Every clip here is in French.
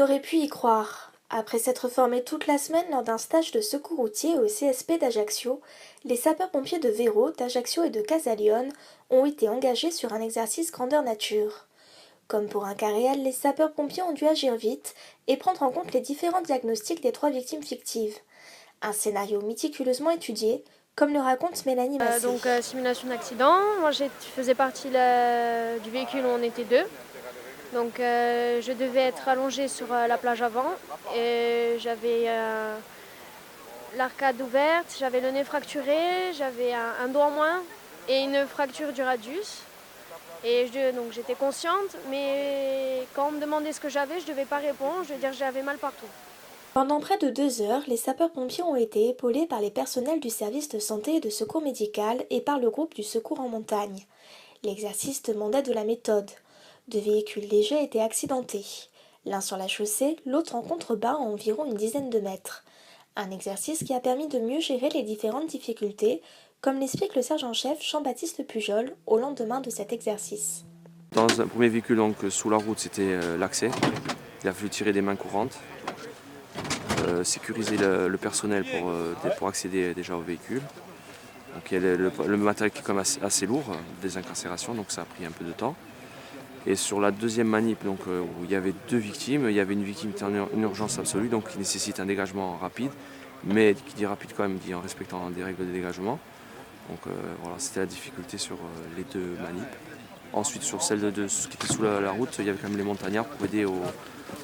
aurait pu y croire. Après s'être formés toute la semaine lors d'un stage de secours routier au CSP d'Ajaccio, les sapeurs-pompiers de Véro, d'Ajaccio et de Casalione ont été engagés sur un exercice grandeur nature. Comme pour un cas réel, les sapeurs-pompiers ont dû agir vite et prendre en compte les différents diagnostics des 3 victimes fictives. Un scénario méticuleusement étudié, comme le raconte Mélanie Massé. Simulation d'accident, moi je faisais partie du véhicule où on était deux. Donc je devais être allongée sur la plage avant et j'avais l'arcade ouverte, j'avais le nez fracturé, j'avais un doigt en moins et une fracture du radius. Et donc j'étais consciente, mais quand on me demandait ce que j'avais, je ne devais pas répondre, je devais dire que j'avais mal partout. Pendant près de 2 heures, les sapeurs-pompiers ont été épaulés par les personnels du service de santé et de secours médical et par le groupe du secours en montagne. L'exercice demandait de la méthode. 2 véhicules légers étaient accidentés. L'un sur la chaussée, l'autre en contrebas à environ une dizaine de mètres. Un exercice qui a permis de mieux gérer les différentes difficultés, comme l'explique le sergent-chef Jean-Baptiste Pujol au lendemain de cet exercice. Dans un premier véhicule, donc sous la route, c'était l'accès. Il a fallu tirer des mains courantes, sécuriser le personnel pour accéder déjà au véhicule. Donc il y a le matériel qui est quand même assez lourd, des incarcérations, donc ça a pris un peu de temps. Et sur la deuxième manip, donc, où il y avait 2 victimes, il y avait une victime qui était en urgence absolue, donc qui nécessite un dégagement rapide, mais qui dit rapide quand même, dit en respectant des règles de dégagement. Donc voilà, c'était la difficulté sur les 2 manips. Ensuite, sur celle de ce qui était sous la route, il y avait quand même les montagnards pour aider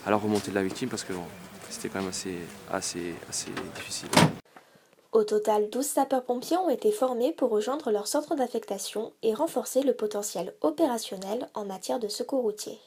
à la remontée de la victime parce que bon, c'était quand même assez difficile. Au total, 12 sapeurs-pompiers ont été formés pour rejoindre leur centre d'affectation et renforcer le potentiel opérationnel en matière de secours routier.